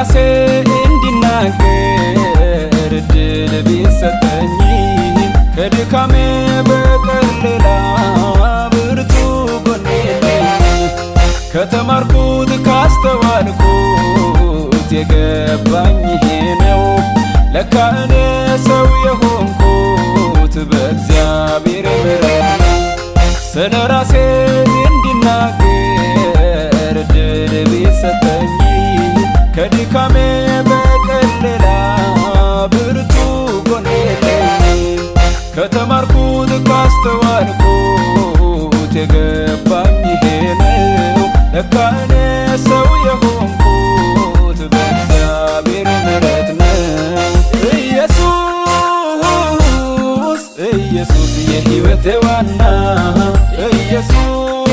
ራሴ እንዲናገር እድል ቢሰጠኝ ከድካሜ በቀር ሌላ ብርቱ ጎኔ የለኝ። ከተማርኩት ካስተዋልኩት የገባኝ ይሄ ነው ለካ እኔ ሰው የሆንኩት በእግዚአብሔር ምሕረት ነው። ስለ ራሴ እንዲናገር እድል ቢሰጠኝ ከድካሜ በቀር ሌላ ብርቱ ጎኔ የለኝ። ከተማርኩት ካስተዋልኩት የገባኝ ይሄ ነው ለካ እኔ ሰው የሆንኩት በእግዚአብሔር ምሕረት ነው። ኢየሱስ ኢየሱስ የሕይወቴ ዋና ኢየሱስ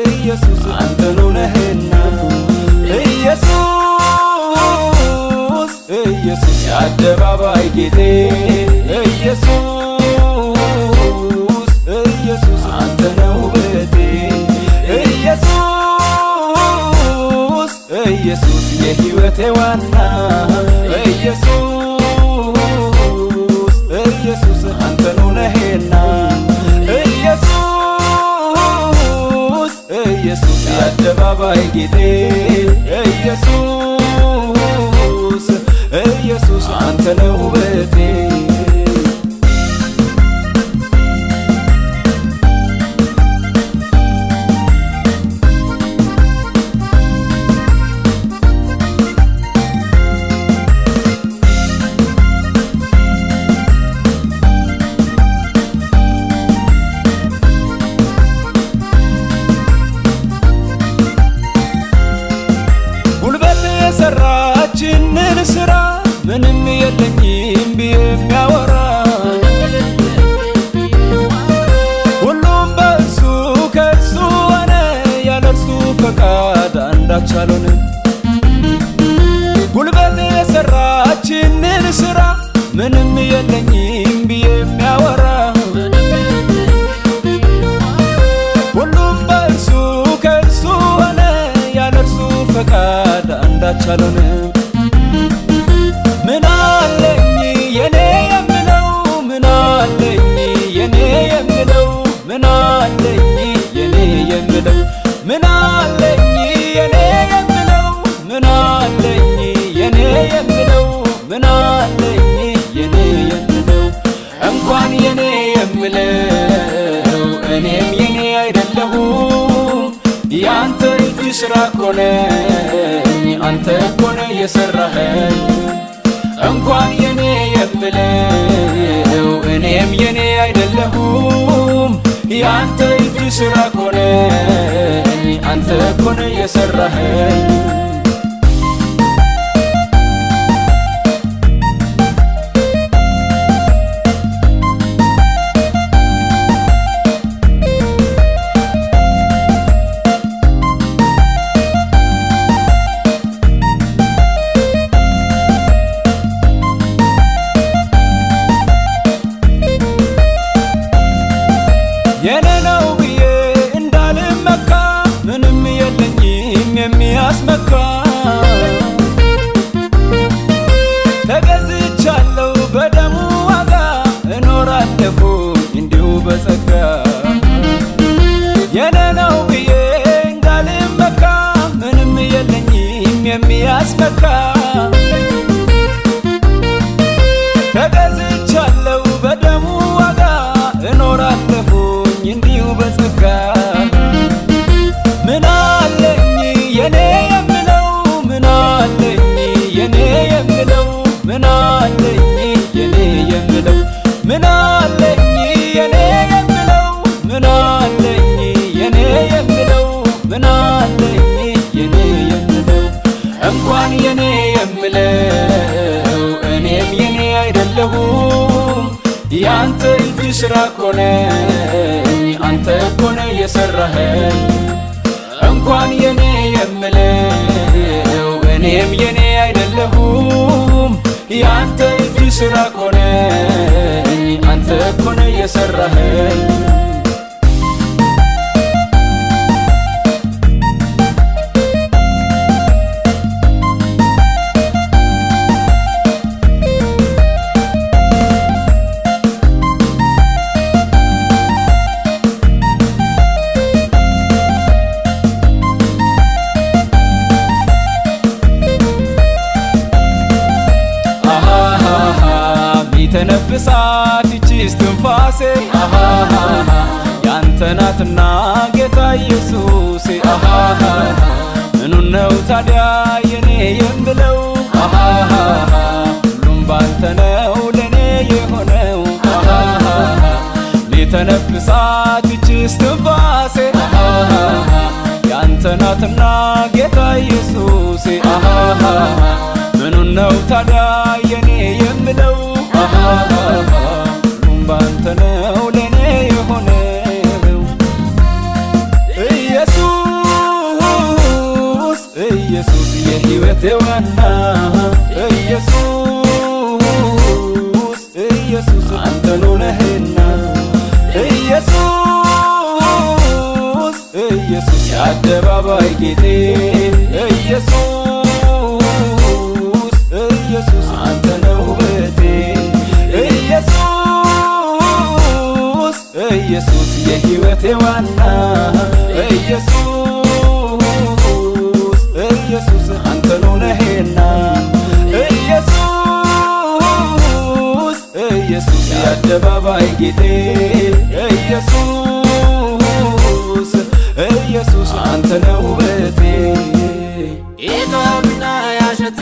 ኢየሱስ አንተኑ ነህና ኢየሱስ ኢየሱስ የአደባባይ ጌጤ ኢየሱስ ኢየሱስ አንተ ነው ውበቴ ኢየሱስ ኢየሱስ የሕይወቴ ዋና ኢየሱስ ኢየሱስ አንተኑ ነህና ኢየሱስ ኢየሱስ የአደባባይ ጌጤ ኢየሱስ ኢየሱስ አንተ ነው ውበቴ። የሰራችንን ስራ ምንም የለኝም ብዬ የሚያወራ ሁሉም በእርሱ ከእርሱ ሆነ ያለ እርሱ ፈቃድ አንዳች አልሆነም። ጉልበት የሰራችንን ስራ ምንም የለኝም ብዬ የሚያወራ ሁሉም በእርሱ ከእርሱ ሆነ ያለ እርሱ ፈቃድ አንዳች አልሆነም። ምን አለኝ የኔ የምለው ምን አለኝ የኔ የምለው ምን አለኝ የኔ የምለው ምን አለኝ የኔ የምለው ምን አለኝ የኔ የምለው ምን አለኝ የኔ የምለው እንኳን የኔ የምለው እኔም የኔ አይደለሁም ያንተ እጅ ስራ እኮ ነኝ አንተ እኮ ነህ የሰራኸኝ። እንኳን የኔ የምለው እኔም የኔ አይደለሁም ያንተ እጅ ስራ እኮ ነኝ አንተ እኮ ነህ የሰራኸኝ። የኔ ነው ብዬ እንዳልመካ ምንም የለኝም የሚያስመካ ተገዝቻለሁ በደሙ ዋጋ እኖራለሁ እንዲሁ በጸጋ የኔ ነው ብዬ እንዳልመካ ምንም የለኝም የሚያስመካ ተገዝቻለሁ በደሙ ዋጋ እኖራለሁ እንዲሁ በጸጋ ምን አለኝ የኔ የምለው ምን አለኝ የኔ የምለው ምን አለኝ የኔ የምለው ምን አለኝ የኔ የምለው ምን አለኝ የኔ የምለው ምን አለኝ የኔ የምለው እንኳን የኔ የምለው እኔም የኔ አይደለሁም ያንተ እጅ ስራ እኮ ነኝ አንተ እኮ ነህ የሰራኸኝ። እንኳን የኔ የምለው እኔም የኔ አይደለሁም ያንተ እጅ ስራ እኮ ነኝ አንተ እኮ ነህ የሰራኸኝ። ሊተነፍሳት ይቺ እስትንፋሴ ያንተ ናትና ጌታ ኢየሱሴ ምኑን ነው ታዲያ የኔ የምለው ሁሉም ባንተ ነው ለኔ የሆነው ሊተነፍሳት ይቺ እስትንፋሴ ያንተ ናትና ጌታ ኢየሱሴ ምኑን ነው ታዲያ የኔ የምለው ሁሉም ባንተ ነው ለኔ የሆነው ኢየሱስ ኢየሱስ የሕይወቴ ዋና ኢየሱስ ኢየሱስ አንተኑ ነህና ኢየሱስ ኢየሱስ የአደባባይ ጌጤ ኢየሱስ ኢየሱስ አንተ ነው ውበቴ ኢየሱስ ኢየሱስ የሕይወቴ ዋና ኢየሱስ ኢየሱስ አንተኑ ነህና ኢየሱስ ኢየሱስ የአደባባይ ጌጤ ኢየሱስ ኢየሱስ አንተ ነው ውበቴ ኢትዮጵያ ያሸት